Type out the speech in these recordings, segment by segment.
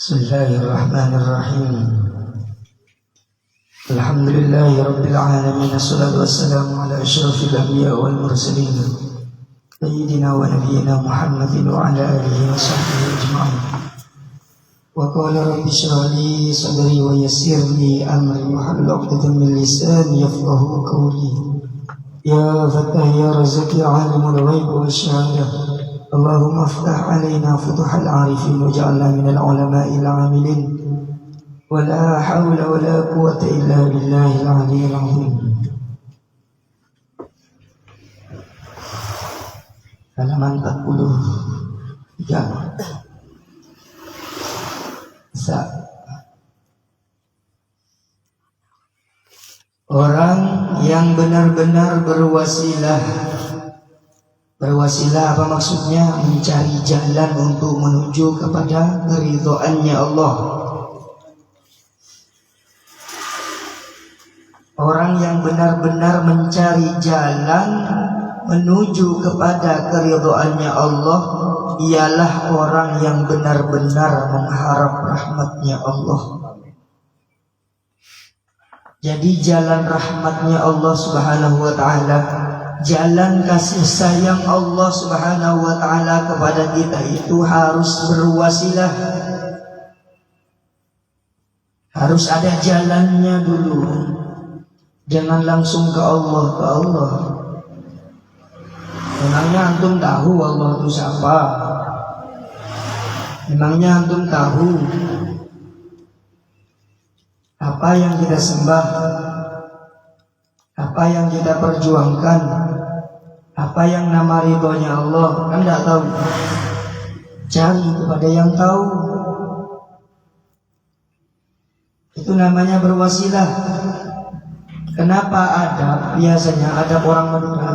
Bismillahirrahmanirrahim. Alhamdulillahi rabbil alamin. Assalatu wassalamu ala asyrafil anbiya wal mursalin sayyidina wa nabiyyina Muhammadin wa ala alihi wa sahbihi ajma'in. Wa qala rabbi shrah li sadri wa yassir li amri wahlul 'uqdatam min lisani yafqahu qawli. Ya Fattah ya Razzaq ya alimul ghaib wasyahadah. Allahumma aftah alaina futuhal arifin waj'alna minal ulama'il 'amilin. Wa la hawla wa la quwwata illa billahil 'aliyyil 'azim. Halaman 43. Orang yang benar-benar berwasilah. Berwasilah apa maksudnya? Mencari jalan untuk menuju kepada keridhaannya Allah. Orang yang benar-benar mencari jalan menuju kepada keridhaannya Allah ialah orang yang benar-benar mengharap rahmatnya Allah. Jadi jalan rahmatnya Allah Subhanahu wa ta'ala, jalan kasih sayang Allah Subhanahu wa ta'ala kepada kita itu harus berwasilah. Harus ada jalannya dulu. Jangan langsung ke Allah. Memangnya antum tahu Allah itu siapa? Memangnya antum tahu apa yang kita sembah, apa yang kita perjuangkan, apa yang nama ridhonya Allah? Kan tidak tahu. Cari kepada yang tahu. Itu namanya berwasilah. Kenapa adab? Biasanya adab orang Madura.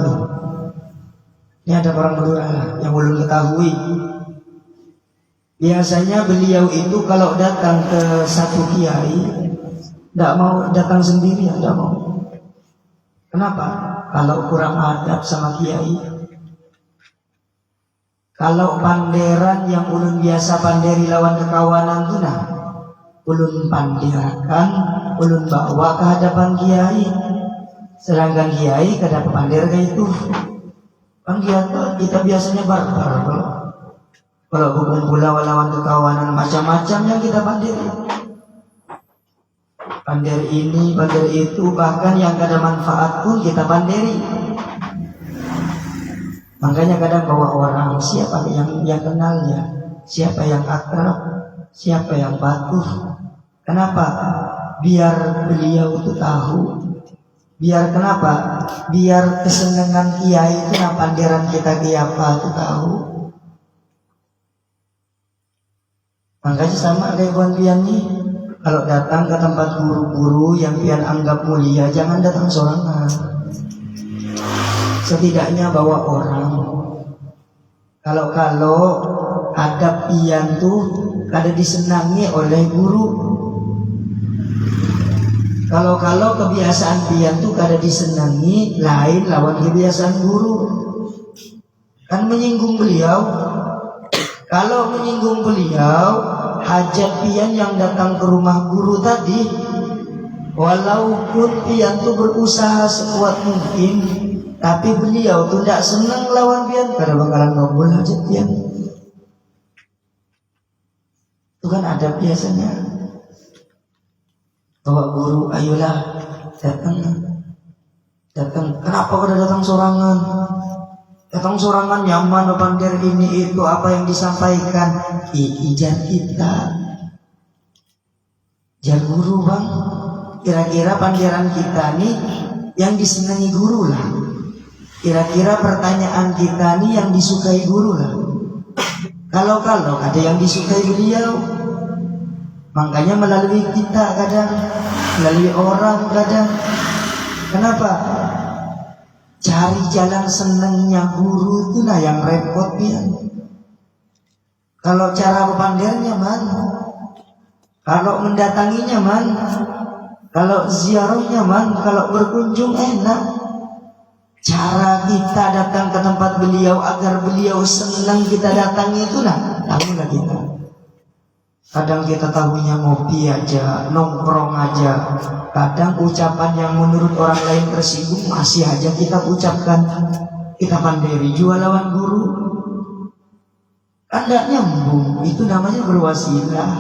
Ini ada orang Madura yang belum ketahui. Biasanya beliau itu kalau datang ke satu kiai, tidak mau datang sendiri, tidak mau. Kenapa? Kalau kurang adab sama kiai. Kalau panderan yang ulun biasa panderi lawan kekawanan itu nah, ulun pandirakan, ulun bawa ke hadapan kiai. Sedangkan kiai kada pander kayak itu. Kan kita biasanya barbar kalau hukum pula lawan kekawanan macam-macam yang kita panderi. Pander ini, pander itu, bahkan yang kada manfaat pun kita panderi. Makanya kadang bawa orang, siapa yang kenalnya, siapa yang akrab, siapa yang patuh. Kenapa? Biar beliau itu tahu. Biar kenapa? Biar kesenangan kiai itu nah panderan kita kiapa itu tahu. Makanya sama kayak kawan pian nih. Kalau datang ke tempat guru-guru yang pian anggap mulia, jangan datang sorangan. Setidaknya bawa orang. Kalau adab pian tuh kada disenangi oleh guru. Kalau kebiasaan pian tuh kada disenangi, lain lawan kebiasaan guru. Kan menyinggung beliau. Kalau menyinggung beliau, hajat pian yang datang ke rumah guru tadi, walaupun pian tuh berusaha sekuat mungkin, tapi beliau tuh tidak senang lawan pian, kada bakalan ngobrol hajat pian. Itu kan ada biasanya. Bawa guru, ayolah datang. Kenapa kada datang sorangan? Datang sorangan nyaman, pander ini itu apa yang disampaikan. Ijar kita, jar guru bang. Kira-kira panderan kita nih yang disenangi guru lah. Kira-kira pertanyaan kita nih yang disukai guru lah. Kalau ada yang disukai beliau. Makanya melalui kita kadang, melalui orang kadang. Kenapa? Cari jalan senengnya guru itu nah yang repot ya. Kalau cara pandernya mana? Kalau mendatanginya mana? Kalau ziarahnya mana? Kalau berkunjung enak. Cara kita datang ke tempat beliau agar beliau senang kita datang itu nah, tahulah kita. Kadang kita tahunya ngopi aja, nongkrong aja. Kadang ucapan yang menurut orang lain tersinggung masih aja kita ucapkan. Kita pandiri jual lawan guru. Anda nyambung, itu namanya berwasilah.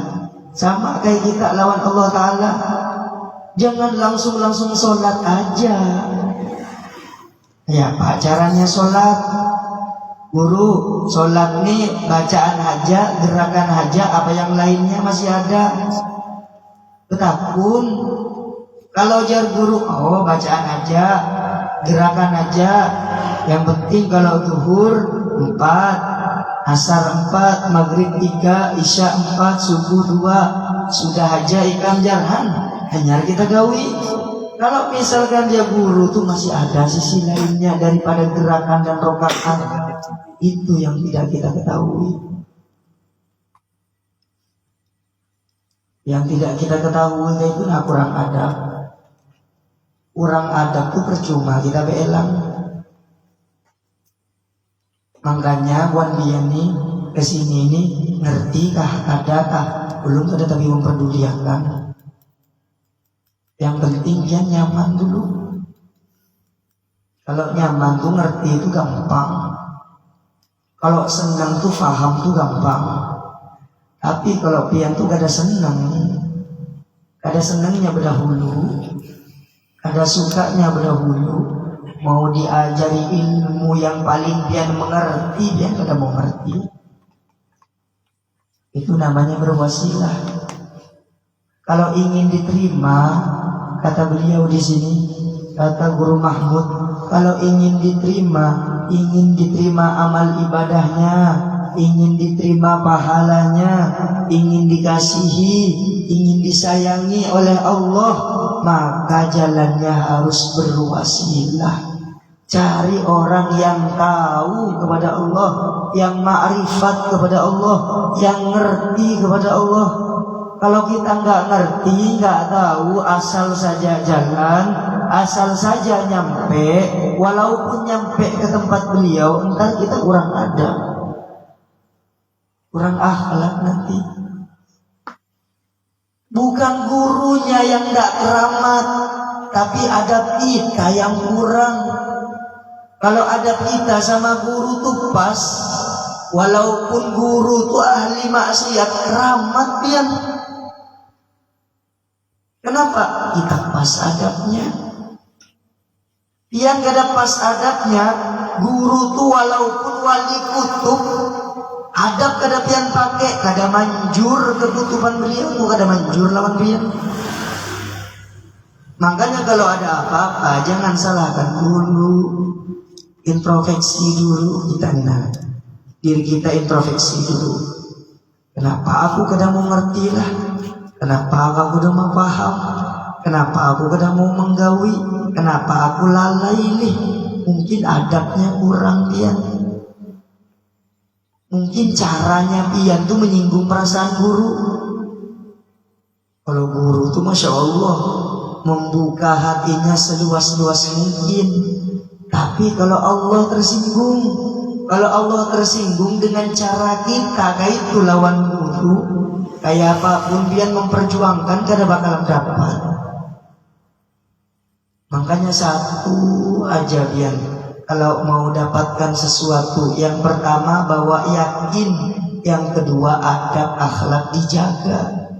Sama kayak kita lawan Allah Ta'ala. Jangan langsung sholat aja. Ya Pak, caranya sholat. Guru, sholat nih bacaan aja, gerakan aja, apa yang lainnya masih ada. Betakun. Kalau jar guru, oh bacaan aja, gerakan aja. Yang penting kalau zuhur 4, asar 4, maghrib 3, isya 4, subuh 2. Sudah aja ikam jarhan, hanya kita gawi. Kalau misalkan dia guru tuh masih ada sisi lainnya daripada gerakan dan rokaat. Itu yang tidak kita ketahui. Yang tidak kita ketahui itu kurang adab. Kurang adab tuh percuma kita beelang. Makanya Wan Biani kesini ini ngerti kah ada kah belum ada tapi memperdulikan. Yang penting dia nyaman dulu. Kalau nyaman tuh ngerti itu gampang. Kalau senang tuh paham tuh gampang. Tapi kalau pian tuh gak ada senang, gak ada senangnya berdahulu, gak ada sukanya berdahulu. Mau diajari ilmu yang paling pian mengerti, pian gak ada mau ngerti. Itu namanya berwasilah. Kalau ingin diterima, kata beliau di sini, kata Guru Mahmud, kalau ingin diterima amal ibadahnya, ingin diterima pahalanya, ingin dikasihi, ingin disayangi oleh Allah, maka jalannya harus berwasilah. Cari orang yang tahu kepada Allah, yang ma'rifat kepada Allah, yang ngerti kepada Allah. Kalau kita nggak ngerti, nggak tahu, asal saja jalan, asal saja nyampe, walaupun nyampe ke tempat beliau, entar kita kurang adab, kurang akhlak nanti. Bukan gurunya yang nggak keramat, tapi adab kita yang kurang. Kalau adab kita sama guru tuh pas, walaupun guru tuh ahli maksiat, keramat dia. Kenapa? Kita pas adabnya. Yang gak ada pas adabnya, guru tuh walaupun wali kutub, adab kada pian pakai, kada manjur kekutuban beliau tuh kada manjur lawan pian. Makanya kalau ada apa-apa jangan salahkan dulu, introspeksi dulu kita nih. Diri kita introspeksi dulu. Kenapa aku kada mau ngerti lah? Kenapa aku udah mau paham? Kenapa aku kadang mau menggawi? Kenapa aku lalai nih? Mungkin adabnya kurang pian. Mungkin caranya pian tuh menyinggung perasaan guru. Kalau guru tuh Masya Allah membuka hatinya seluas-luas mungkin. Tapi kalau Allah tersinggung dengan cara kita, kayak itu lawan guru, kayak apapun pian memperjuangkan kada bakal dapat. Makanya satu aja pian kalau mau dapatkan sesuatu, yang pertama bawa yakin, yang kedua adab akhlak dijaga.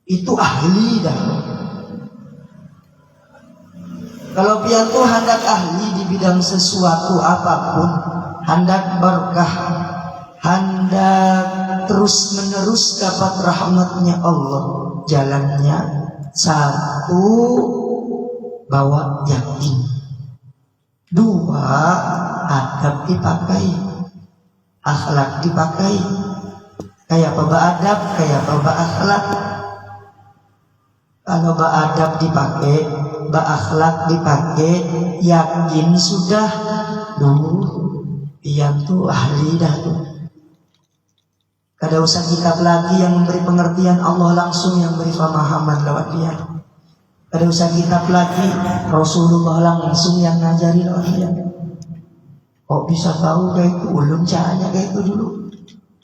Itu ahli dah. Kalau pian tuh hendak ahli di bidang sesuatu apapun, hendak berkah, hendak terus menerus dapat rahmatnya Allah, jalannya satu bawa yakin, dua adab dipakai, akhlak dipakai. Kayak apa adab, kayak apa akhlak. Kalau adab dipakai, akhlak dipakai, yakin sudah, pian tuh ahli dah tuh. Kada usah kitab lagi yang memberi pengertian, Allah langsung yang beri pemahaman lewat dia. Kada usah kitab lagi, Rasulullah langsung yang ngajari lewat dia. Kok bisa tahu kayak itu? Ulun caranya kayak itu dulu.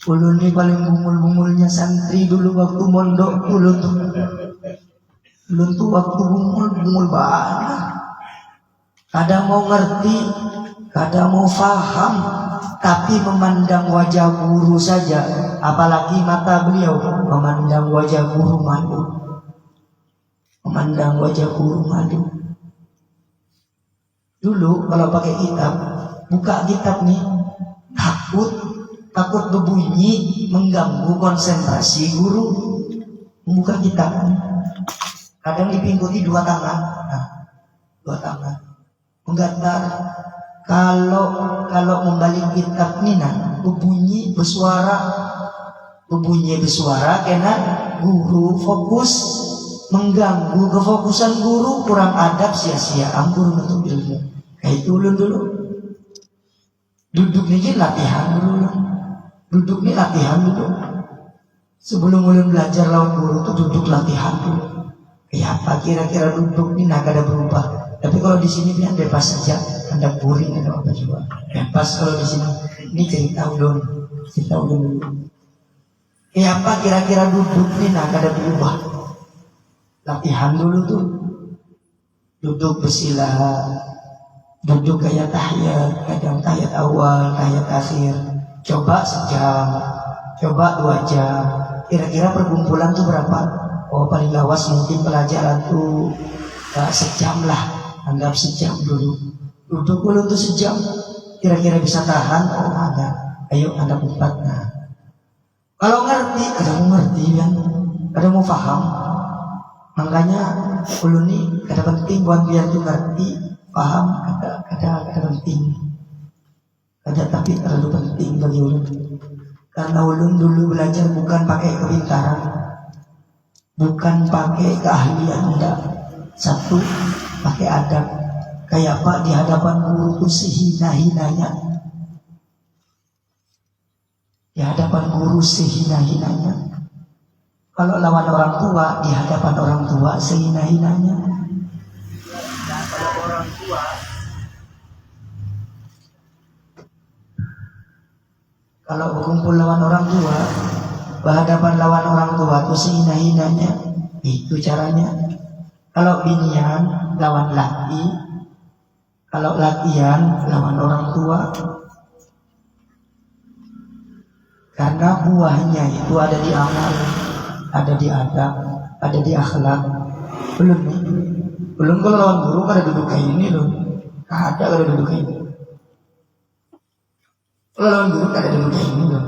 Ulun ni paling bungul-bungulnya santri dulu waktu mondok. Ulun tuh waktu bungul banget. Kadang mau ngerti, kadang mau paham, tapi memandang wajah guru saja, apalagi mata beliau, memandang wajah guru malu. Memandang wajah guru malu. Dulu kalau pakai kitab, buka kitab nih, takut berbunyi mengganggu konsentrasi guru. Membuka kitab, kadang dipingkuti dua tangan, menggantar. Kalau membalik kitab nih, berbunyi bersuara karena guru fokus, mengganggu kefokusan guru, kurang adab, sia-sia guru untuk ilmu. Kayak itu ulun dulu. Duduk nih latihan dulu. Sebelum ulun belajar lawan guru tuh duduk latihan dulu. Kayak apa kira-kira duduk nih kada berubah. Tapi kalau di sini biar bebas saja, ada buring ada apa juga. Bebas kalau di sini. Ini cerita ulun dulu. Kayak apa kira-kira duduk nih kada berubah. Latihan dulu tuh. Duduk bersila, duduk kayak tahiyat, kadang tahiyat awal, tahiyat akhir. Coba sejam, coba 2 jam. Kira-kira perkumpulan tuh berapa? Oh paling lawas mungkin pelajaran tuh sejam lah. Anggap sejam dulu. Duduk dulu tuh sejam. Kira-kira bisa tahan? Oh ada. Ayo Anda 4. Nah, kalau ngerti, kadang mau ngerti kan, kadang mau paham. Makanya ulun nih kada penting buat biar tuh ngerti, paham, kada penting. Kada tapi terlalu penting bagi ulun. Karena ulun dulu belajar bukan pakai kepintaran, bukan pakai keahlian, enggak. Satu, pakai adab. Kayak Pak di hadapan guru tuh sehina-hinanya. Di hadapan guru sehina-hinanya. Kalau lawan orang tua, di hadapan orang tua sehina-hinanya. Kalau orang tua, kalau berkumpul lawan orang tua, berhadapan lawan orang tua itu sehina-hinanya. Itu caranya. Kalau binian lawan laki, kalau lakian lawan orang tua. Karena buahnya itu ada di amal, ada di adab, ada di akhlak. Belum kalau lawan guru kada duduk kayak ini loh. Kada duduk kayak ini. Kalau lawan guru kada duduk kayak ini loh.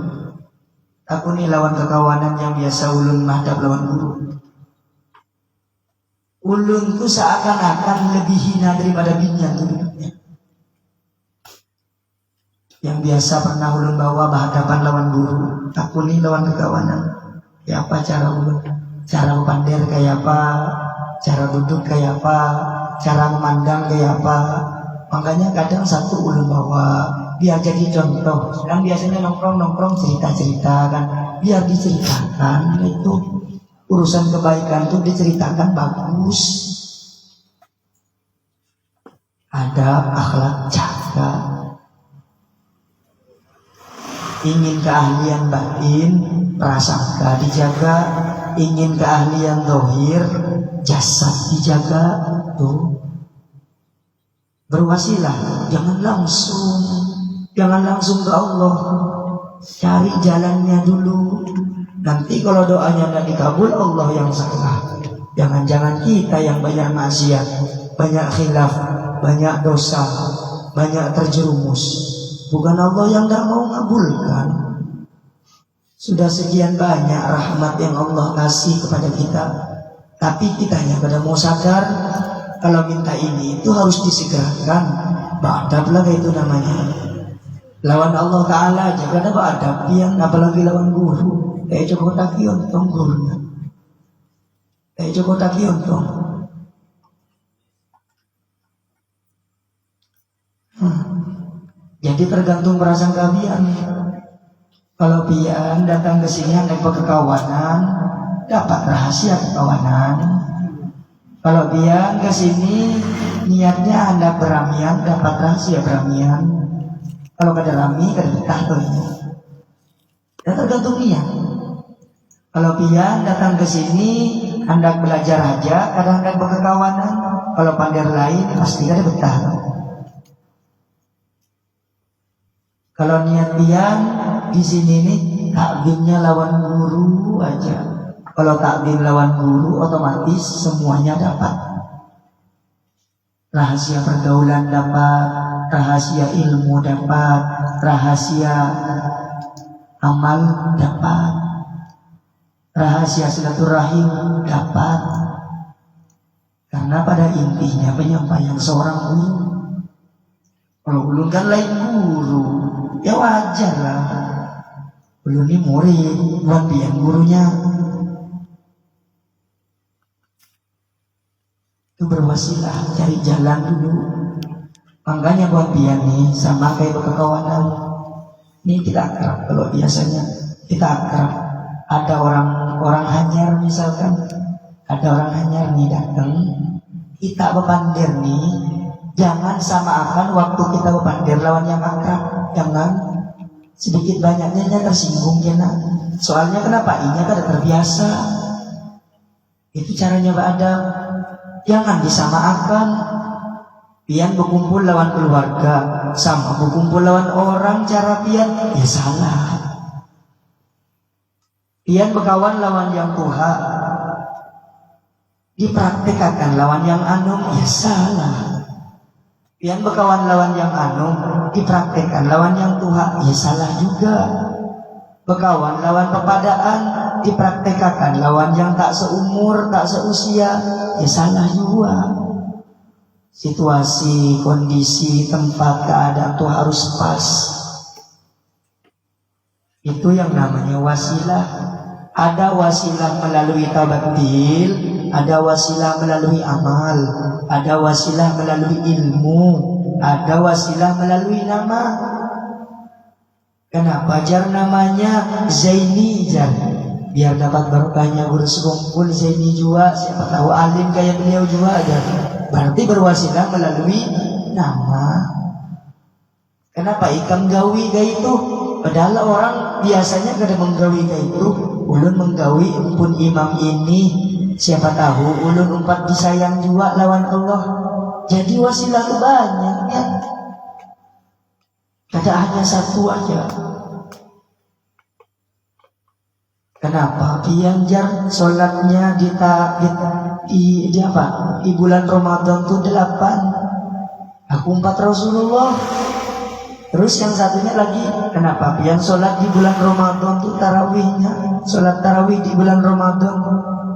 Aku nih lawan kekawanan yang biasa ulun menghadap lawan guru. Ulun tuh seakan-akan lebih hina daripada binian tuh duduknya. Yang biasa pernah ulun bawa berhadapan lawan guru, aku nih lawan kekawanan. Ya apa cara ulun? Cara pander kayak apa? Cara duduk kayak apa? Cara memandang kayak apa? Makanya kadang satu ulun bawa biar jadi contoh. Kan biasanya nongkrong cerita-cerita kan, biar diceritakan itu. Urusan kebaikan itu diceritakan bagus. Adab, akhlak, jaga. Ingin keahlian batin, prasangka dijaga. Ingin keahlian zahir, jasad dijaga. Tuh. Berwasilah, jangan langsung ke Allah. Cari jalannya dulu. Nanti kalau doanya tidak dikabul, Allah yang salah. Jangan-jangan kita yang banyak maksiat, banyak khilaf, banyak dosa, banyak terjerumus. Bukan Allah yang tidak mau ngabulkan. Sudah sekian banyak rahmat yang Allah kasih kepada kita, tapi kitanya pada mau sadar kalau minta ini itu harus disegerakan. Ba'adab lah itu namanya. Lawan Allah Ta'ala aja kada ba'adab yang apalagi lawan guru. Joko taki ontong gurunya. Joko taki ontong. Jadi tergantung prasangka pian. Kalau pian datang ke sini hendak berkekawanan, dapat rahasia kekawanan. Kalau pian ke sini niatnya hendak beramian, dapat rahasia beramian. Kalau kada rami kada betah tuh. Ya tergantung niat. Kalau pian datang ke sini hendak belajar aja, kadang hendak berkawanan. Kalau pandir lain pasti ada betah. Kalau niat pian di sini nih takbirnya lawan guru aja. Kalau takbir lawan guru otomatis semuanya dapat. Rahasia pergaulan dapat, rahasia ilmu dapat, rahasia amal dapat, rahasia silaturahim dapat. Karena pada intinya penyampaian seorang guru. Kalau ulun kan lain guru, ya wajar lah. Ulun ini murid, bukan pian gurunya. Itu berwasilah, cari jalan dulu. Makanya buat pian nih sama kayak berkawanan. Ini kita akrab. Kalau biasanya kita akrab, ada orang hanyar misalkan, ada orang hanyar nih datang, kita bepandir nih, jangan samakan waktu kita bepandir lawan yang akrab. Jangan sedikit banyaknya tersinggung jena. Soalnya kenapa? Inya kada terbiasa. Itu caranya beradab. Jangan disamakan. Pian berkumpul lawan keluarga sama berkumpul lawan orang, cara pian ya salah. Pian berkawan lawan yang tuha, dipraktekkan lawan yang anum ya salah. Pian berkawan lawan yang anum, dipraktekkan lawan yang tuha ya salah juga. Berkawan lawan pepadaan, dipraktekkan lawan yang tak seumur, tak seusia ya salah juga. Situasi, kondisi, tempat, keadaan itu harus pas. Itu yang namanya wasilah. Ada wasilah melalui tabatil, ada wasilah melalui amal, ada wasilah melalui ilmu, ada wasilah melalui nama. Kenapa jar namanya Zaini jar? Biar dapat barokahnya berkumpul Zaini juga. Siapa tahu alim kayak beliau juga jar. Berarti berwasilah melalui nama. Kenapa ikam gawi kayak itu? Padahal orang biasanya kada menggawi kayak itu. Ulun menggawi pun imam ini, siapa tahu ulun umpat disayang juga lawan Allah. Jadi wasilah itu banyak ya. Kada hanya satu aja. Kenapa? Pian jar sholatnya di apa? Di bulan Ramadan tuh 8. Aku 4 Rasulullah. Terus yang satunya lagi, kenapa? Pian sholat di bulan Ramadan tuh tarawihnya. Sholat tarawih di bulan Ramadan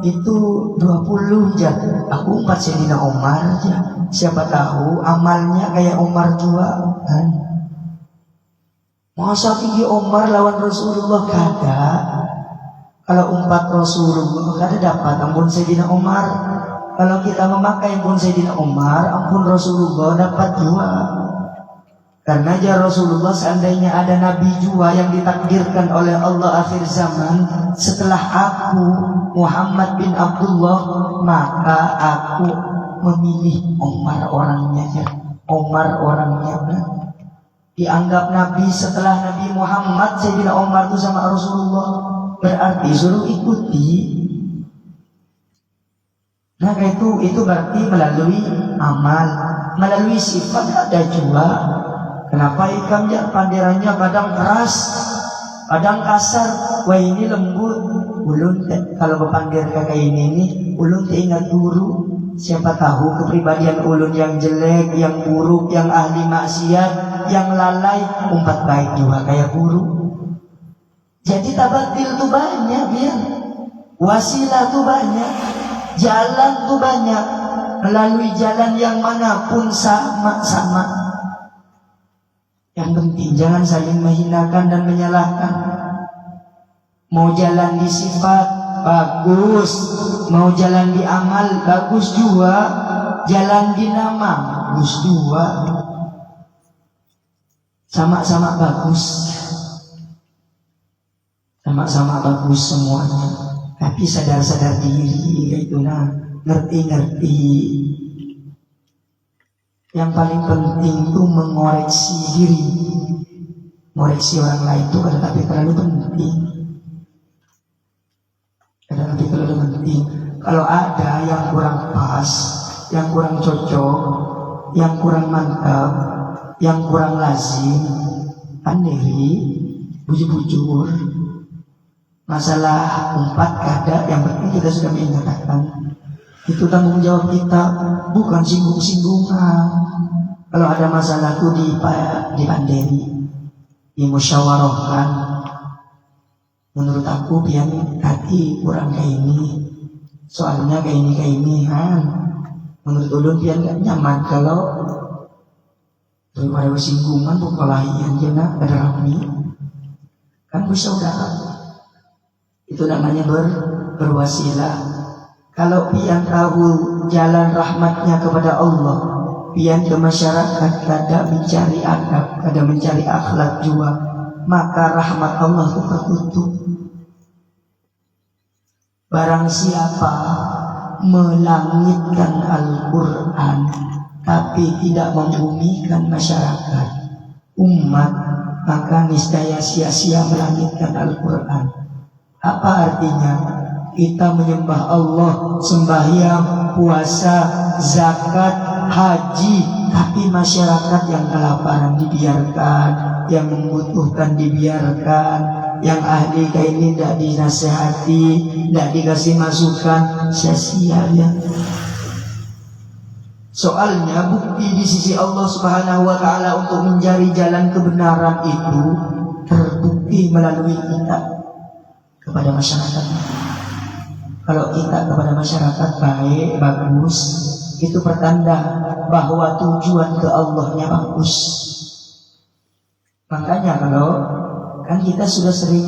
itu 20 jar. Aku 4 Sayyidina Umar aja. Siapa tahu amalnya kayak Umar juga kan? Masa tinggi Umar lawan Rasulullah kada? Kalau 4 Rasulullah kada dapat ampun Sayyidina Umar. Kalau kita memakai ampun Sayyidina Umar, ampun Rasulullah dapat juga. Karena ya Rasulullah seandainya ada Nabi juga yang ditakdirkan oleh Allah akhir zaman setelah aku Muhammad bin Abdullah, maka aku memilih Umar orangnya ya. Umar orangnya dianggap Nabi setelah Nabi Muhammad. Sayyidina Umar itu sama Rasulullah, berarti suruh ikuti. Nah itu berarti melalui amal, melalui sifat ada juga. Kenapa ikam ya pandirannya kadang keras, kadang kasar, wah ini lembut. Ulun kalau berpandir kayak ini ulun ingat guru. Siapa tahu kepribadian ulun yang jelek, yang buruk, yang ahli maksiat, yang lalai, umpat baik juga kayak guru. Jadi tabatil tuh banyak ya, wasilah tuh banyak, jalan tuh banyak. Melalui jalan yang manapun sama-sama. Yang penting jangan saling menghinakan dan menyalahkan. Mau jalan di sifat bagus, mau jalan di amal bagus juga, jalan di nama bagus juga, sama-sama bagus, sama-sama bagus semuanya. Tapi sadar-sadar diri, yaitu ngerti-ngerti. Yang paling penting itu mengoreksi diri. Ngoreksi orang lain itu kadang tapi terlalu penting. Kadang tapi terlalu penting. Kalau ada yang kurang pas, yang kurang cocok, yang kurang mantap, yang kurang lazim, pandiri, bujur-bujur. Masalah umpat kada, yang penting kita sudah menyatakan. Itu tanggung jawab kita, bukan singgung-singgungan. Kalau ada masalah itu dipanderi, dimusyawarahkan. Menurut aku pian hati kurang kayak ini, soalnya kayak ini kan. Menurut ulun pian gak nyaman kalau daripada bersinggungan pukulahian jena ada rami kan bersaudara. Itu namanya berwasilah. Kalau pian tahu jalan rahmatnya kepada Allah, pian ke masyarakat kada mencari adab, kada mencari akhlak juga, maka rahmat Allah itu tertutup. Barang siapa melangitkan Al-Quran tapi tidak membumikan masyarakat, umat, maka niscaya sia-sia melangitkan Al-Quran. Apa artinya? Kita menyembah Allah, sembahyang, puasa, zakat, haji, tapi masyarakat yang kelaparan dibiarkan, yang membutuhkan dibiarkan, yang ahli kayak ini tidak dinasehati, tidak dikasih masukan, sia-sia ya. Soalnya bukti di sisi Allah Subhanahu wa Ta'ala untuk mencari jalan kebenaran itu terbukti melalui kita kepada masyarakat. Kalau kita kepada masyarakat baik, bagus, itu pertanda bahwa tujuan ke Allahnya bagus. Makanya kalau kan kita sudah sering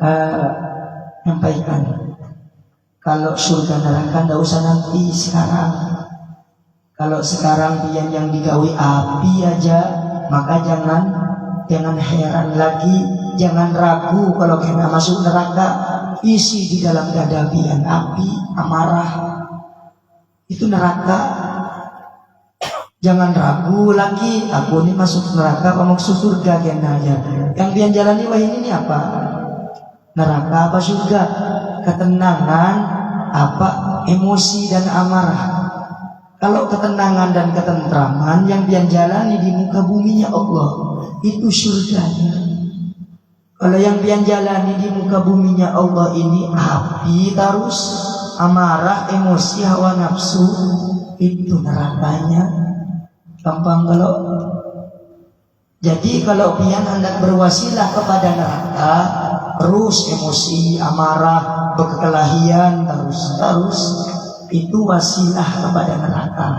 menyampaikan, kalau surga neraka tidak usah nanti sekarang. Kalau sekarang pian yang digawi api aja, maka jangan heran lagi, jangan ragu kalau kena masuk neraka. Isi di dalam dada pian api, amarah, itu neraka. Jangan ragu lagi, aku ini masuk neraka apa masuk surga kena aja. Yang pian jalani wah ini apa? Neraka apa surga? Ketenangan apa emosi dan amarah? Kalau ketenangan dan ketentraman yang pian jalani di muka buminya Allah, itu surganya. Kalau yang pian jalani di muka buminya Allah ini api terus, amarah, emosi, hawa nafsu, itu nerakanya. Gampang kalau. Jadi kalau pian hendak berwasilah kepada neraka, terus emosi, amarah, berkelahian terus, itu wasilah kepada neraka.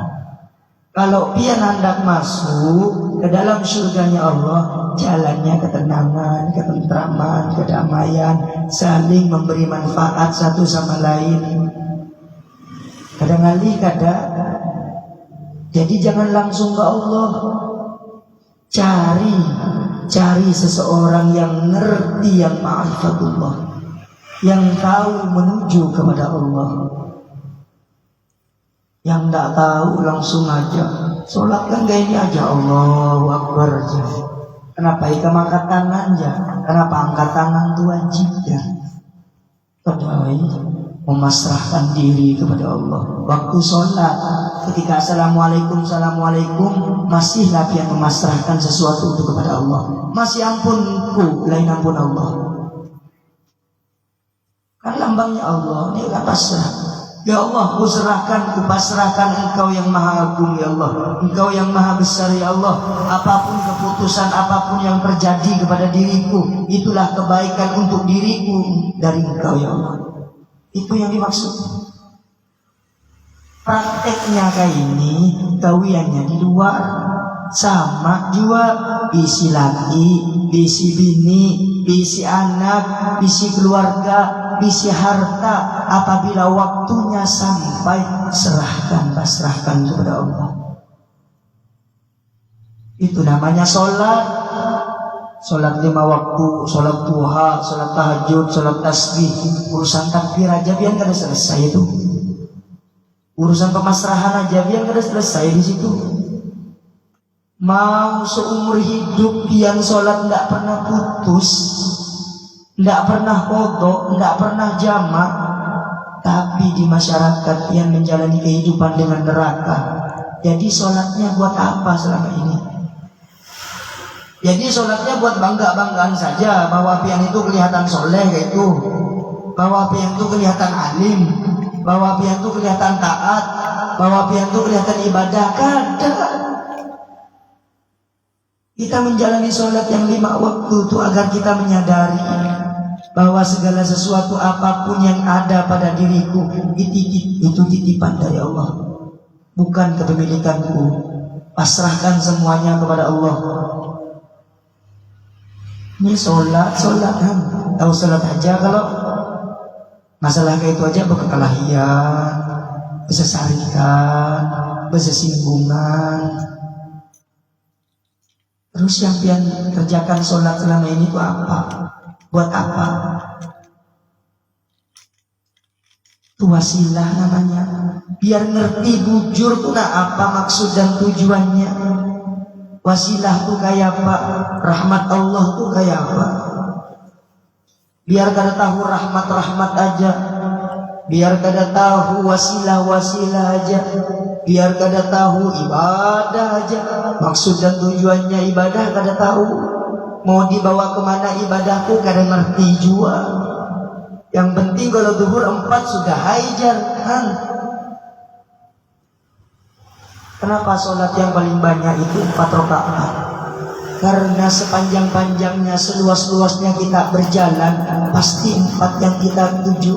Kalau pian hendak masuk ke dalam surganya Allah, jalannya ketenangan, ketentraman, kedamaian, saling memberi manfaat satu sama lain. Kadang-kali jadi jangan langsung ke Allah. Cari seseorang yang ngerti, yang ma'rifatullah, yang tahu menuju kepada Allah. Yang tidak tahu langsung aja sholat kan kayak ini aja, Allahu Akbar aja. Kenapa ikam angkat tangan aja? Kenapa angkat tangan itu wajib ya? Memasrahkan diri kepada Allah. Waktu sholat, ketika assalamualaikum, masih lapian memasrahkan sesuatu untuk kepada Allah. Masih ampunku, lain ampun Allah. Kan lambangnya Allah, ini gak pasrah. Ya Allah, kupasrahkan Engkau yang maha agung ya Allah, Engkau yang maha besar ya Allah. Apapun keputusan, apapun yang terjadi kepada diriku, itulah kebaikan untuk diriku dari Engkau ya Allah. Itu yang dimaksud. Prakteknya kayak ini, kawiannya di luar, sama juga bisi laki, bisi bini, bisi anak, bisi keluarga, bisi harta. Apabila waktunya sampai, pasrahkan kepada Allah. Itu namanya sholat. Sholat 5 waktu, sholat duha, sholat tahajud, sholat tasbih. Urusan takbir aja biar kada selesai itu. Urusan pemasrahan aja biar kada selesai di situ. Mau seumur hidup pian sholat tidak pernah putus, tidak pernah kodok, tidak pernah jamak, tapi di masyarakat pian menjalani kehidupan dengan neraka. Jadi sholatnya buat apa selama ini? Jadi sholatnya buat bangga-banggaan saja bahwa pian itu kelihatan soleh kayak itu, bahwa pian itu kelihatan alim, bahwa pian itu kelihatan taat, bahwa pian itu kelihatan ibadah. Kadang kita menjalani sholat yang 5 waktu itu agar kita menyadari bahwa segala sesuatu apapun yang ada pada diriku itu titipan dari Allah, bukan kepemilikanku. Pasrahkan semuanya kepada Allah. Ini sholat kan, tahu sholat aja. Kalau masalah kayak itu aja berkelahian, bersesarikan, bersinggungan. Terus yang pian kerjakan sholat selama ini itu apa? Buat apa? Itu wasilah namanya. Biar ngerti bujur tuh apa maksud dan tujuannya. Wasilah tuh kayak apa? Rahmat Allah tuh kayak apa? Biar kada tahu rahmat-rahmat aja, biar kada tahu wasilah-wasilah aja, biar kada tahu ibadah aja, maksud dan tujuannya ibadah kada tahu, mau dibawa kemana ibadahku kada ngerti juga. Yang penting kalau zuhur 4 sudah hajar kan. Kenapa sholat yang paling banyak itu 4 rakaat? Karena sepanjang-panjangnya, seluas-luasnya kita berjalan, pasti 4 yang kita tuju.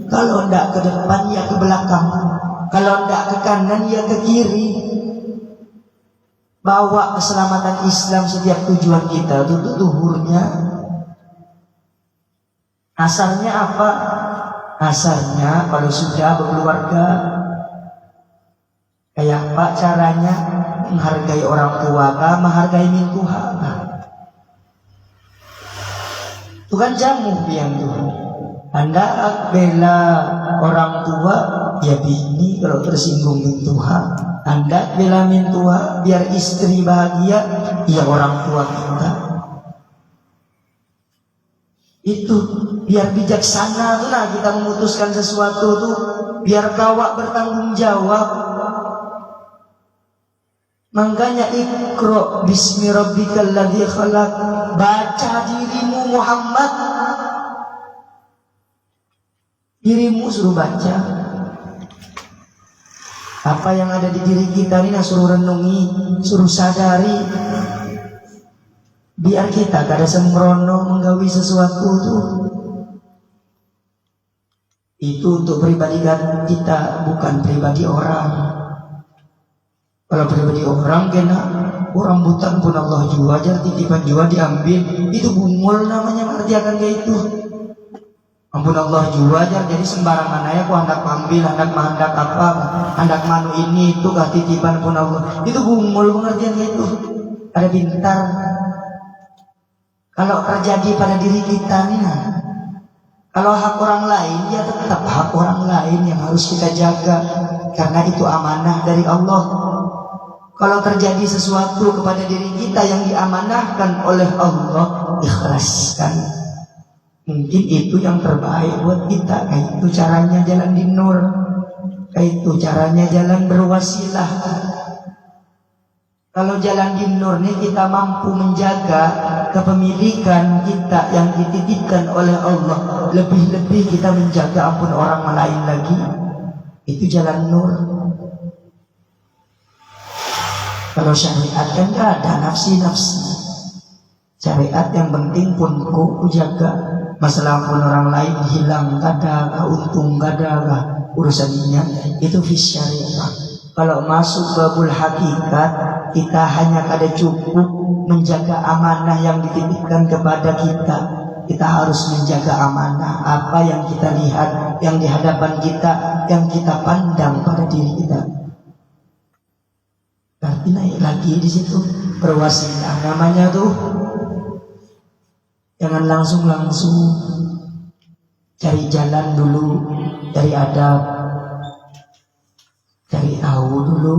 Kalau tidak ke depan ya ke belakang, kalau tidak ke kanan ya ke kiri. Bawa keselamatan Islam setiap tujuan kita itu zuhurnya. Asalnya apa? Asalnya kalau sudah berkeluarga, kayak apa caranya menghargai orang tua, menghargai mintuha. Itu kan jamu yang tuh. Anda bela orang tua, ya bini kalau tersinggung mintuha. Anda bela mintuha biar istri bahagia, ya orang tua kita. Itu biar bijaksana tuh nah kita memutuskan sesuatu tuh, biar kawak bertanggung jawab. Makanya Iqra bismi rabbikal ladzi khalaq, baca dirimu Muhammad. Dirimu suruh baca. Apa yang ada di diri kita ini suruh renungi, suruh sadari. Biar kita kada sembrono menggawi sesuatu tuh. Itu untuk pribadi kita, bukan pribadi orang. Kalau pribadi orang kena orang buta pun Allah jua aja, titipan jua diambil, itu bungul namanya mengerjakan kayak itu. Ampun Allah jua aja, jadi sembarangan aja aku hendak ambil, hendak apa, hendak manu ini itu kah titipan pun Allah. Itu bungul pengertian kayak itu. Ada pintar. Kalau terjadi pada diri kita nih, nah, kalau hak orang lain ya tetap hak orang lain yang harus kita jaga, karena itu amanah dari Allah. Kalau terjadi sesuatu kepada diri kita yang diamanahkan oleh Allah, ikhlaskan. Mungkin itu yang terbaik buat kita. Kayak itu caranya jalan di nur, kayak itu caranya jalan berwasilah. Kalau jalan di nur ini kita mampu menjaga kepemilikan kita yang dititipkan oleh Allah, lebih-lebih kita menjaga ampun orang lain lagi. Itu jalan nur. Kalau syariat kan gak ada nafsi-nafsi. Syariat yang penting pun ku jaga. Masalah pun orang lain hilang, gak ada, untung gak ada, urusannya itu fis syariat. Kalau masuk babul hakikat, kita hanya kada cukup menjaga amanah yang dititipkan kepada kita. Kita harus menjaga amanah apa yang kita lihat, yang di hadapan kita, yang kita pandang pada diri kita. Berarti naik lagi di situ berwasilah namanya tuh. Jangan langsung cari jalan dulu, cari adab, cari tahu dulu.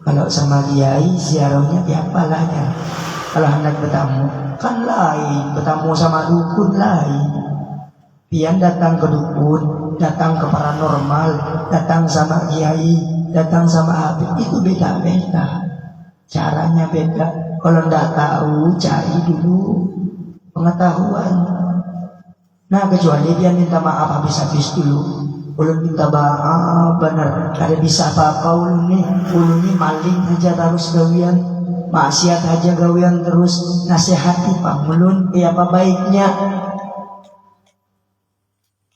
Kalau sama kiai ziarahnya tiapalah ya. Kalau hendak bertamu kan lain, bertamu sama dukun lain. Pian datang ke dukun, datang ke paranormal, datang sama kiai, datang sama habib, itu beda-beda. Caranya beda. Kalau tidak tahu, cari dulu pengetahuan. Nah, kecuali dia minta maaf habis-habis dulu. Ulun minta maaf benar. Kada bisa apa-apa ulun nih maling aja terus gawian, maksiat aja gawian terus. Nasihati Pak ulun, apa baiknya?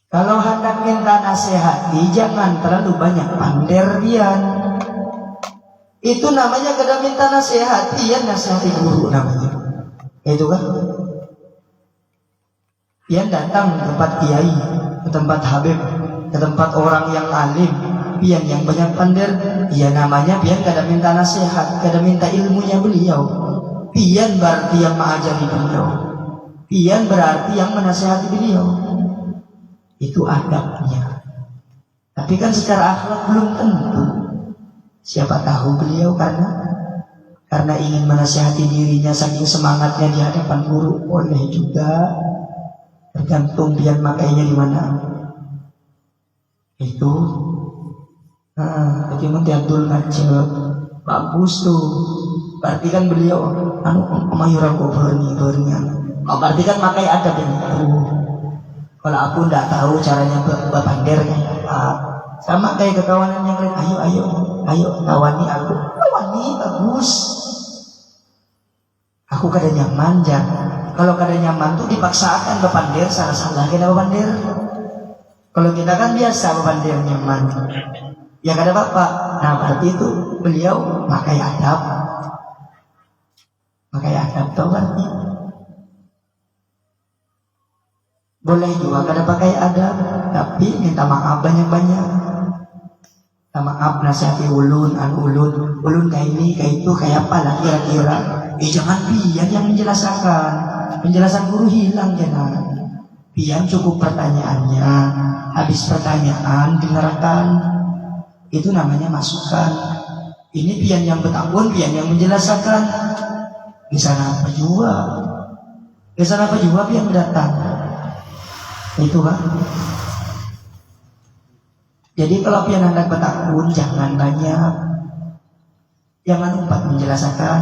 Kalau hendak minta nasihati, jangan terlalu banyak panderian. Itu namanya kada minta nasihati, ya nasihati guru namanya. Itu kan? Pian datang ke tempat kiai, ke tempat habib, ke tempat orang yang alim, pian yang banyak pander, ya namanya pian kada minta nasihat, kada minta ilmunya beliau. Pian berarti yang mengajari beliau. Pian berarti yang menasihati beliau. Itu adabnya. Tapi kan secara akhlak belum tentu. Siapa tahu beliau karena ingin menasihati dirinya saking semangatnya di hadapan guru, boleh juga. Tergantung pian makainya di mana. Itu jadi mentiadul ngajak bagus tuh. Berarti kan beliau kemayuran bernian. Berarti kan makai ada itu. Kalau aku tidak tahu caranya berpandernya, sama kayak kekawanan yang lain. Ayo kawani aku. Kawani bagus. Aku kada nyaman jangan. Kalau kada nyaman tuh dipaksakan berpander, salah-salah kita berpander. Kalau kita kan biasa berpander nyaman, ya kada apa-apa. Nah berarti itu beliau pakai adab tau berarti. Boleh juga kada pakai adab, tapi minta maaf banyak-banyak. Minta maaf nasihati ulun kayak ini, kayak itu, kayak apa lah kira-kira. Jangan pian yang menjelaskan. Penjelasan guru hilang jangan. Pian cukup pertanyaannya. Habis pertanyaan dengarkan. Itu namanya masukan. Ini pian yang bertanggung, pian yang menjelaskan. Di sana apa juga pian datang. Itu kan. Jadi kalau pian hendak bertakun, jangan banyak. Jangan umpat menjelaskan.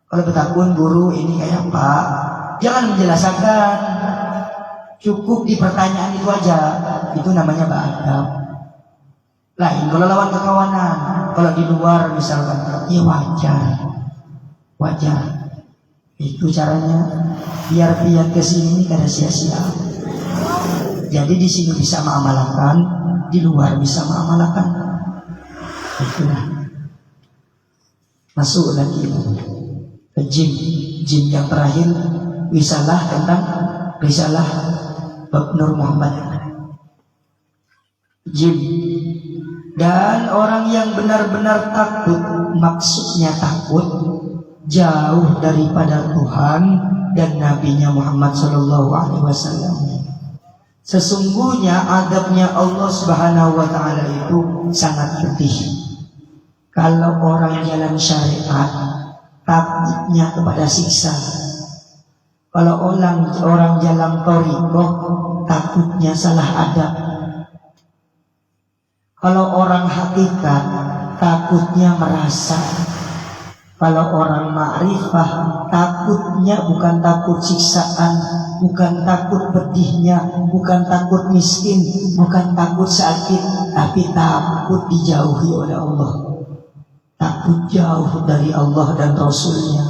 Kalau bertakun guru ini kayak apa, jangan menjelaskan. Cukup di pertanyaan itu aja. Itu namanya beradab. Lain kalau lawan kekawanan. Kalau di luar misalkan, ya wajar. Itu caranya biar pian kesini kada sia-sia. Jadi di sini bisa mengamalkan, di luar bisa mengamalkan. Itulah. Masuk lagi ke jim yang terakhir, risalah bab Nur Muhammad. Jim. Dan orang yang benar-benar takut, maksudnya takut jauh daripada Tuhan dan Nabi-Nya Muhammad sallallahu alaihi wasallam. Sesungguhnya adabnya Allah Subhanahu wa taala itu sangat pedih. Kalau orang jalan syariat, takutnya kepada siksa. Kalau orang jalan thariqah, takutnya salah adab. Kalau orang hakikat, takutnya merasa. Kalau orang ma'rifah, takutnya bukan takut siksaan, bukan takut pedihnya, bukan takut miskin, bukan takut sakit, tapi takut dijauhi oleh Allah. Takut jauh dari Allah dan Rasulnya.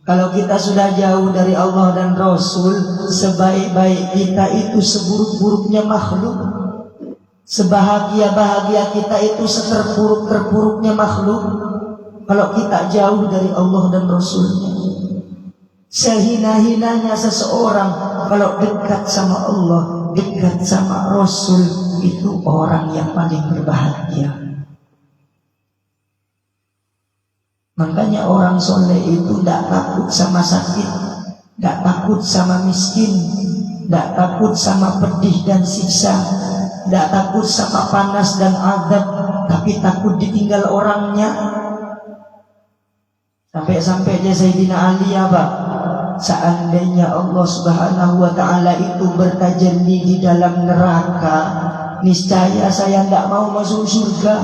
Kalau kita sudah jauh dari Allah dan Rasul, sebaik-baik kita itu seburuk-buruknya makhluk. Sebahagia-bahagia kita itu seterpuruk-terpuruknya makhluk. Kalau kita jauh dari Allah dan Rasulnya, sehina-hinanya seseorang kalau dekat sama Allah, dekat sama Rasul, itu orang yang paling berbahagia. Makanya orang soleh itu tidak takut sama sakit, tidak takut sama miskin, tidak takut sama pedih dan siksa, tidak takut sama panas dan azab, tapi takut ditinggal orangnya. Sampai-sampainya Sayyidina Ali apa? Seandainya Allah Subhanahu wa ta'ala itu bertajalli di dalam neraka, niscaya saya tidak mau masuk surga.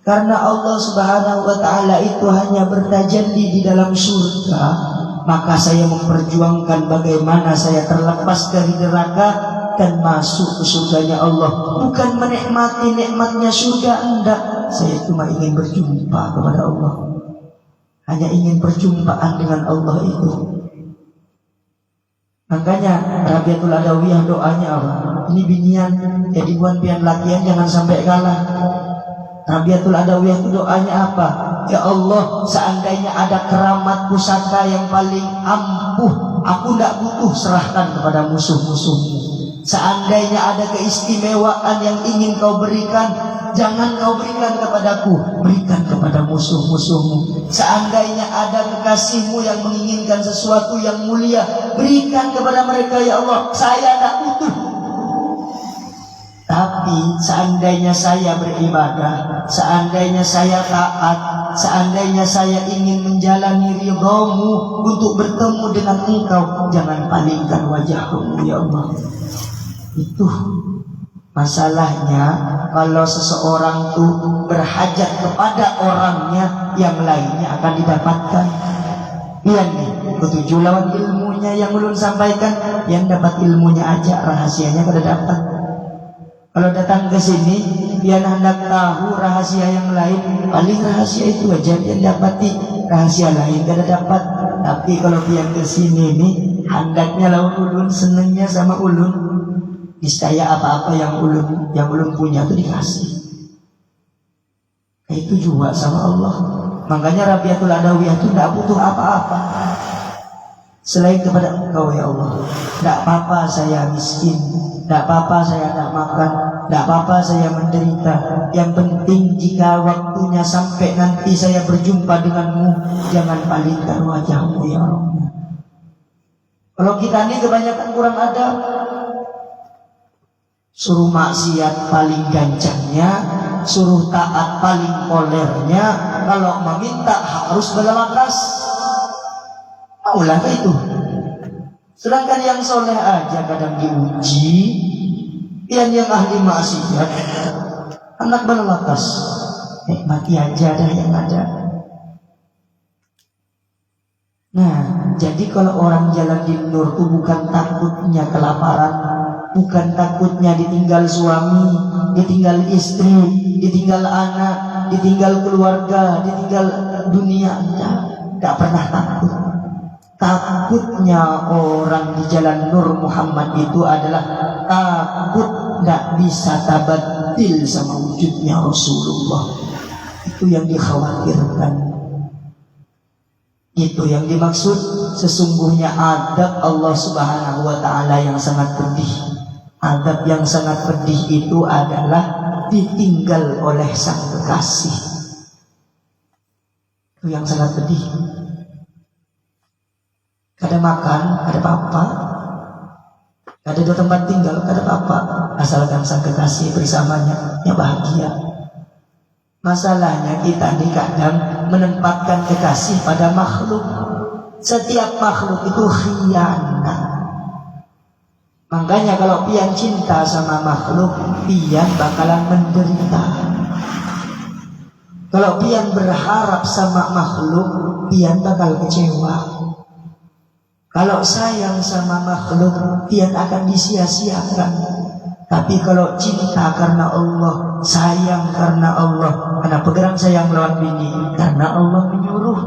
Karena Allah Subhanahu wa ta'ala itu hanya bertajalli di dalam surga, maka saya memperjuangkan bagaimana saya terlepas dari neraka dan masuk ke surganya Allah. Bukan menikmati nikmatnya surga, enggak. Saya cuma ingin berjumpa kepada Allah, hanya ingin perjumpaan dengan Allah itu. Makanya Rabiatul Adawiyah doanya apa? Ini binian, jadi buan pian lakian jangan sampai kalah. Rabiatul Adawiyah itu doanya apa? Ya Allah, seandainya ada keramat pusaka yang paling ampuh, aku tidak butuh, serahkan kepada musuh-musuhmu. Seandainya ada keistimewaan yang ingin kau berikan, jangan kau berikan kepadaku, berikan kepada musuh-musuhmu. Seandainya ada kekasihmu yang menginginkan sesuatu yang mulia, berikan kepada mereka ya Allah, saya tidak butuh. Tapi seandainya saya beribadah, seandainya saya taat, seandainya saya ingin menjalani ridhamu untuk bertemu dengan engkau, jangan palingkan wajahmu ya Allah. Itu masalahnya kalau seseorang itu berhajat kepada orangnya, yang lainnya akan didapatkan. Iya nih, ketujuh lawan ilmunya yang ulun sampaikan, yang dapat ilmunya aja, rahasianya kada dapat. Kalau datang ke sini, dia hendak tahu rahasia yang lain, paling rahasia itu aja dia dapati, rahasia lain kada dapat. Tapi kalau dia ke sini nih, hendaknya lawan ulun, senengnya sama ulun, niscaya apa-apa yang ulun punya itu dikasih. Itu juga sama Allah. Makanya Rabiatul Adawiyah itu tidak butuh apa-apa selain kepada engkau ya Allah. Tidak apa-apa saya miskin, tidak apa-apa saya tidak makan, tidak apa-apa saya menderita. Yang penting jika waktunya sampai nanti saya berjumpa denganmu, jangan palingkan wajahmu ya Allah. Kalau kita ini kebanyakan kurang adab, suruh maksiat paling gancangnya, suruh taat paling kolernya, kalau meminta harus berlakas. Maulah itu. Sedangkan yang soleh aja kadang diuji, yang ahli maksiat anak berlakas. Nikmati aja dah yang ada. Nah, jadi kalau orang jalan di nur itu bukan takutnya kelaparan, bukan takutnya ditinggal suami, ditinggal istri, ditinggal anak, ditinggal keluarga, ditinggal dunia. Tidak pernah takut. Takutnya orang di jalan Nur Muhammad itu adalah takut tidak bisa tabatil sama wujudnya Rasulullah. Itu yang dikhawatirkan. Itu yang dimaksud sesungguhnya adab Allah Subhanahu wa ta'ala yang sangat pedih. Adab yang sangat pedih itu adalah ditinggal oleh sang kekasih. Itu yang sangat pedih. Kada makan, kada apa-apa, kada ada tempat tinggal, kada apa-apa, asalkan sang kekasih bersamanya, ya bahagia. Masalahnya kita ini kadang menempatkan kekasih pada makhluk. Setiap makhluk itu khianat. Makanya kalau pian cinta sama makhluk, pian bakalan menderita. Kalau pian berharap sama makhluk, pian bakal kecewa. Kalau sayang sama makhluk, pian akan disia-siakan. Tapi kalau cinta karena Allah, sayang karena Allah, kenapa gerang sayang lawan bini? Karena Allah menyuruh.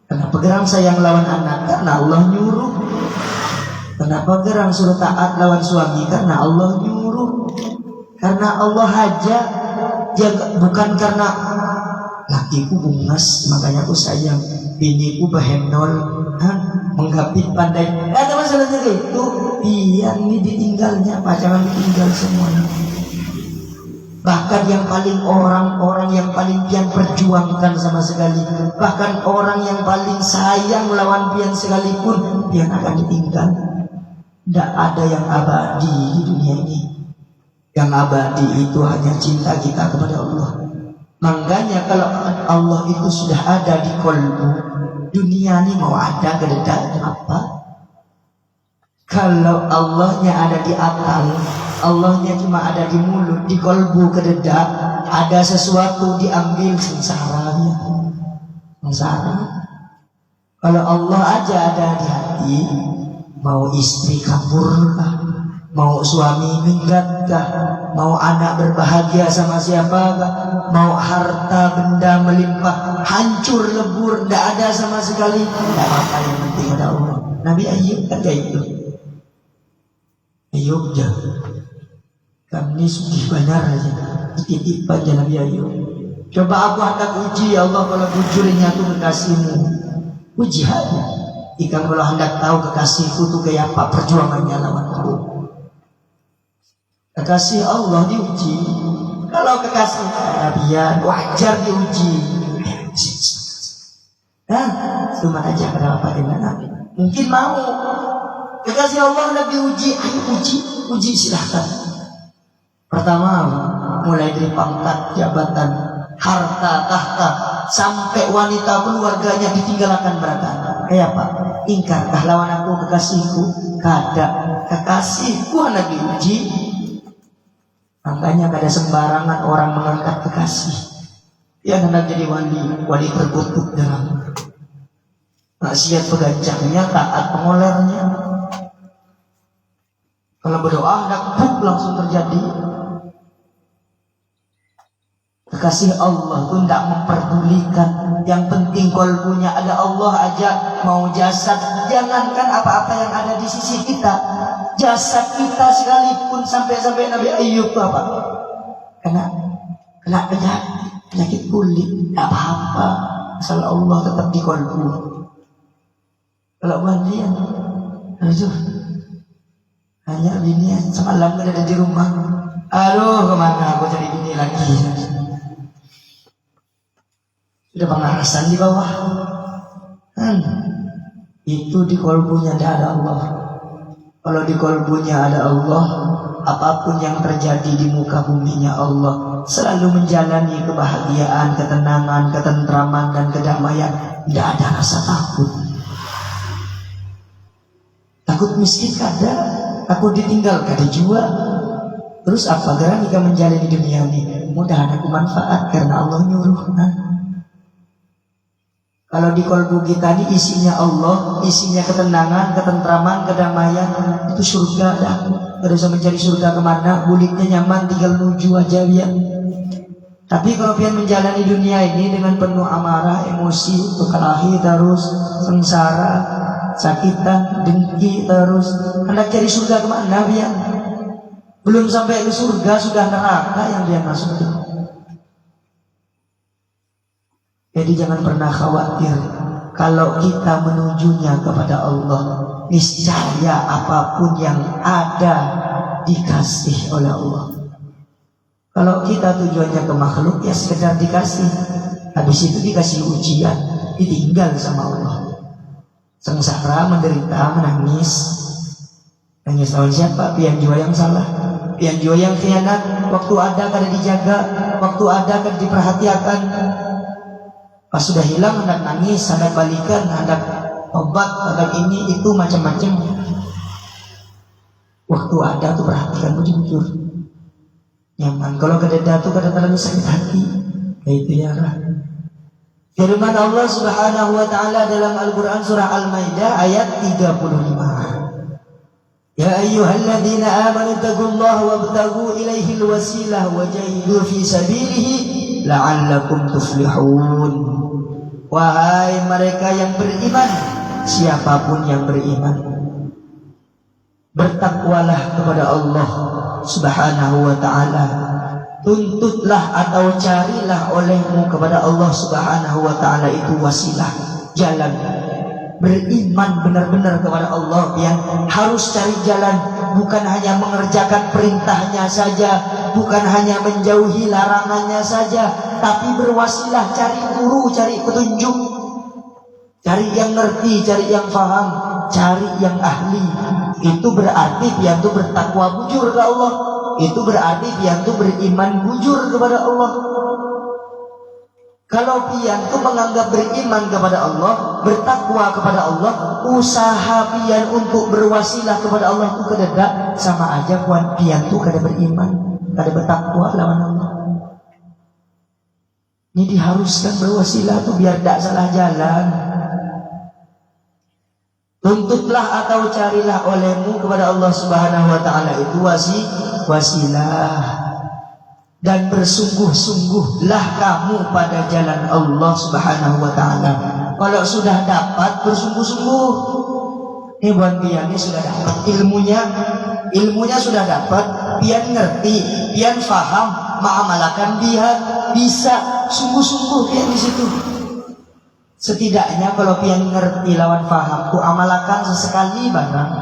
Kenapa gerang sayang lawan anak? Karena Allah nyuruh. Kenapa gerang suruh taat lawan suami? Karena Allah nyuruh. Karena Allah aja, bukan karena lakiku bungas makanya aku sayang, biniku bahenol menggapit pandai. Ada masalahnya itu, pian ini ditinggalnya, pacaran ditinggal semuanya. Bahkan yang paling orang yang paling pian perjuangkan sama sekali, bahkan orang yang paling sayang lawan pian sekalipun, pian akan ditinggal. Tidak ada yang abadi di dunia ini. Yang abadi itu hanya cinta kita kepada Allah. Makanya kalau Allah itu sudah ada di kolbu, dunia ini mau ada kededak apa? Kalau Allahnya ada di akal, Allahnya cuma ada di mulut, di kolbu kededak, ada sesuatu diambil sengsaranya. Sengsara. Kalau Allah aja ada di hati, mau istri kabur kah? Mau suami minggat kah? Mau anak berbahagia sama siapa kah? Mau harta benda melimpah, hancur lebur, tidak ada sama sekali, tidak apa-apa, yang penting ada Allah. Nabi Ayub kan kayak itu. Ayub jah, kami sugih benar aja, titip aja Nabi Ayub. Coba aku hendak uji ya Allah, kalau jujurnya tuh kekasihmu, uji aja. Jika kalau hendak tahu kekasihku tuh kayak apa perjuangannya lawan aku. Kekasih Allah diuji. Kalau kekasih Nabian wajar diuji. Nah, cuma aja kenapa dengan Nabi. Mungkin mau kekasih Allah hendak diuji, ayo uji silahkan. Pertama, mulai dari pangkat, jabatan, harta, tahta, sampai wanita keluarganya ditinggalkan berkata, kayak apa? Ingkarkah lawan aku kekasihku? Kada, kekasihku hendak diuji. Makanya kada sembarangan orang mengangkat kekasih. Dia hendak jadi wali terkutuk dalam maksiat pegancangnya, taat pengolernya. Kalau berdoa hendak langsung terjadi. Kekasih Allah itu tidak memperdulikan. Yang penting kalbunya ada Allah aja. Mau jasad, jangankan apa-apa yang ada di sisi kita, jasad kita sekalipun, sampai Nabi Ayub itu apa? Kena penyakit kulit, tidak apa-apa, asal Allah tetap di kalbu. Kalau bandian, aduh, hanya bini semalam ada di rumah. Aduh, kemana aku cari bini lagi? Sudah pengarasan di bawah. Itu di kolbunya tidak ada Allah. Kalau di kolbunya ada Allah, apapun yang terjadi di muka buminya Allah selalu menjalani kebahagiaan, ketenangan, ketentraman, dan kedamaian. Tidak ada rasa takut. Takut miskin kada, takut ditinggal kada jua. Terus apa gerak jika menjalani dunia ini? Mudah aku manfaat karena Allah nyuruh. Kalau di kolbu kita ini isinya Allah, isinya ketenangan, ketentraman, kedamaian, itu surga dah. Tidak usah mencari surga kemana, buliknya nyaman, tinggal menuju aja dia. Tapi kalau pian menjalani dunia ini dengan penuh amarah, emosi, kekalahi terus, sengsara, sakitan, dengki terus, hendak cari surga kemana pian? Belum sampai ke surga sudah neraka yang dia masuk. Jadi jangan pernah khawatir. Kalau kita menujunya kepada Allah, niscaya apapun yang ada dikasih oleh Allah. Kalau kita tujuannya ke makhluk, ya sekedar dikasih. Habis itu dikasih ujian, ditinggal sama Allah. Sengsara, menderita, menangis. Nangis lawan siapa? Pian jua yang salah, pian jua yang khianat. Waktu ada kada dijaga, waktu ada kada diperhatikan. Pas sudah hilang hendak nangis, hendak balikan, hendak obat, hendak ini itu macam-macam. Waktu ada tuh perhatikan jujur, nyaman. Kalau kededa tuh kadang-kadang sakit hati, kayak itu ya lah. Firman Allah Subhanahu wa taala dalam Al-Qur'an surah Al-Maidah ayat 35. Ya ayyuhalladzina amanu taqullaha wabtaghu ilaihil wasilah wajahidu fi sabilihi la'allakum tuflihun. Wahai mereka yang beriman, siapapun yang beriman, bertakwalah kepada Allah Subhanahu wa ta'ala. Tuntutlah atau carilah olehmu kepada Allah Subhanahu wa ta'ala itu wasilah, jalan. Beriman benar-benar kepada Allah, yang harus cari jalan, bukan hanya mengerjakan perintahnya saja, bukan hanya menjauhi larangannya saja, tapi berwasilah, cari guru, cari petunjuk, cari yang ngerti, cari yang faham, cari yang ahli. Itu berarti dia itu bertakwa bujur ke Allah. Itu berarti dia itu beriman bujur kepada Allah. Kalau pian tuh menganggap beriman kepada Allah, bertakwa kepada Allah, usaha pian untuk berwasilah kepada Allah itu kededak sama aja pian tuh kada beriman, kada bertakwa lawan Allah. Ini diharuskan berwasilah tuh biar tidak salah jalan. Tuntutlah atau carilah olehmu kepada Allah Subhanahu wa taala itu wasilah. Dan bersungguh-sungguhlah kamu pada jalan Allah Subhanahu wa taala. Kalau sudah dapat bersungguh-sungguh. Ini buat pian ini sudah dapat ilmunya sudah dapat, pian ngerti, pian faham, mengamalkan dia bisa sungguh-sungguh pian di situ. Setidaknya kalau pian ngerti lawan faham, ku amalkan sesekali barang.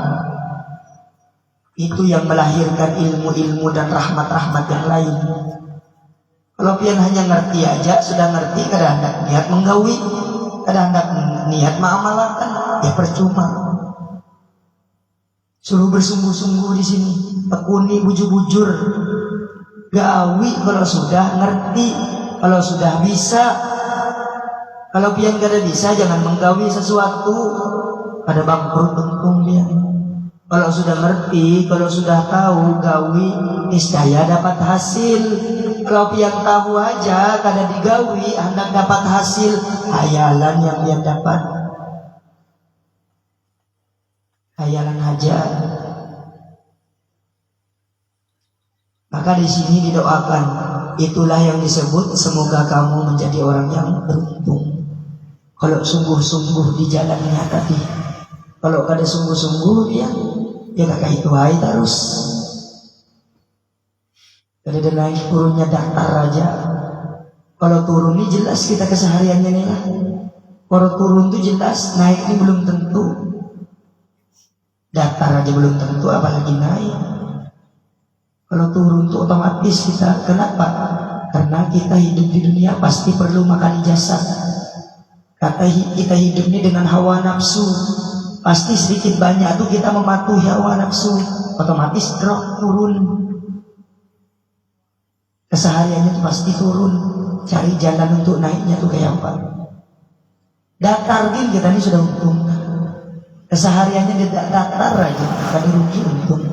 Itu yang melahirkan ilmu-ilmu dan rahmat-rahmat yang lain. Kalau pian hanya ngerti aja, sudah ngerti, kada hendak niat menggawi, kada hendak niat mengamalkan, ya percuma. Suruh bersungguh-sungguh di sini, tekuni bujur-bujur, gawi kalau sudah ngerti, kalau sudah bisa. Kalau pian kada bisa, jangan menggawi sesuatu, ada bangkrut untung pian. Kalau sudah ngerti, kalau sudah tahu gawi, niscaya dapat hasil. Kalau pian tahu aja, kada digawi, hendak dapat hasil, hayalan yang pian dapat. Hayalan aja. Maka di sini didoakan, itulah yang disebut semoga kamu menjadi orang yang beruntung. Kalau sungguh-sungguh di jalannya tadi. Kalau kada sungguh-sungguh dia kakak itu hai terus. Kada ada naik turunnya datar aja. Kalau turun ini jelas kita kesehariannya nih lah. Kalau turun itu jelas, naik ini belum tentu. Datar aja belum tentu, apalagi naik. Kalau turun itu otomatis kita. Kenapa? Karena kita hidup di dunia pasti perlu makan jasad. Kita hidup ini dengan hawa nafsu. Pasti sedikit banyak tuh kita mematuhi hawa nafsu, otomatis drop turun. Kesehariannya tuh pasti turun. Cari jalan untuk naiknya tuh kayak apa? Datar gini kita ini sudah untung. Kesehariannya tidak datar aja, kada rugi untung.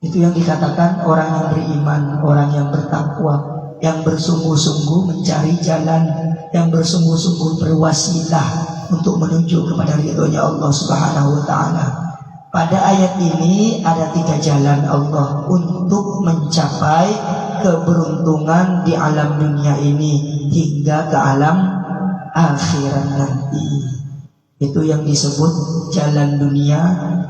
Itu yang dikatakan orang yang beriman, orang yang bertakwa, yang bersungguh-sungguh mencari jalan, yang bersungguh-sungguh berwasilah untuk menuju kepada ridhonya Allah Subhanahu wa taala. Pada ayat ini ada 3 jalan Allah untuk mencapai keberuntungan di alam dunia ini hingga ke alam akhirat nanti. Itu yang disebut jalan dunia,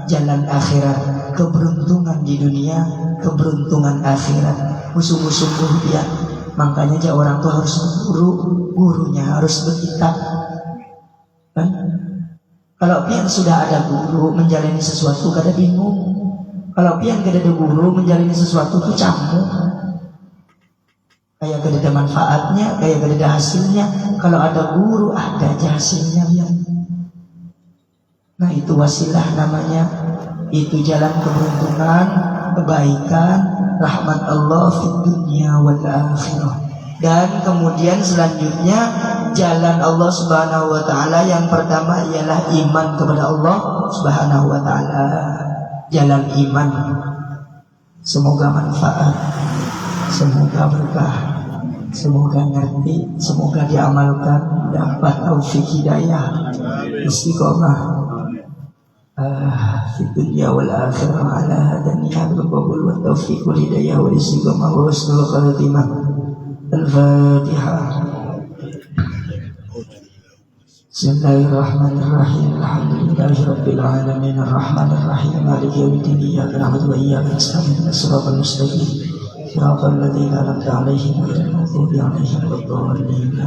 jalan akhirat. Keberuntungan di dunia, keberuntungan akhirat. Sungguh-sungguh dia. Makanya aja orang tuh harus gurunya harus berkitab. Kan? Kalau pian sudah ada guru menjalani sesuatu kada bingung. Kalau pian kada ada guru menjalani sesuatu tuh campur. Kayak kada ada manfaatnya, kayak kada ada hasilnya. Kalau ada guru ada aja hasilnya pian. Nah itu wasilah namanya. Itu jalan keberuntungan, kebaikan, rahmat Allah di dunia wal akhirah. Dan kemudian selanjutnya jalan Allah Subhanahu wa taala yang pertama ialah iman kepada Allah Subhanahu wa taala. Jalan iman. Semoga manfaat, semoga berkah, semoga ngerti, semoga diamalkan, dapat taufik hidayah, istiqomah. في الدنيا والآخرة على هذا النعم والقبول والتوفيق والهداية والاستقامة وحسن الخاتمة. الفاتحة. بسم الله الرحمن الرحيم. الحمد لله رب العالمين الرحمن الرحيم مالك يوم الدين إياك نعبد وإياك نستعين اهدنا الصراط المستقيم صراط الذين أنعمت عليهم غير المغضوب عليهم ولا الضالين.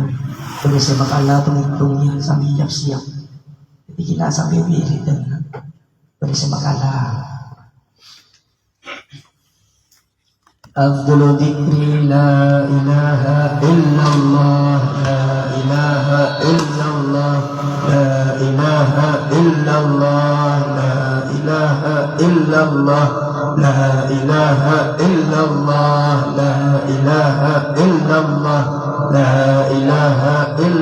Bersama Allah penghitungnya sampai siap. Jadi kita sampai wiridan bersama Allah. Afdalu dzikri la ilaha illallah, la ilaha illallah, la ilaha illallah, la ilaha illallah, la ilaha illallah, la ilaha illallah.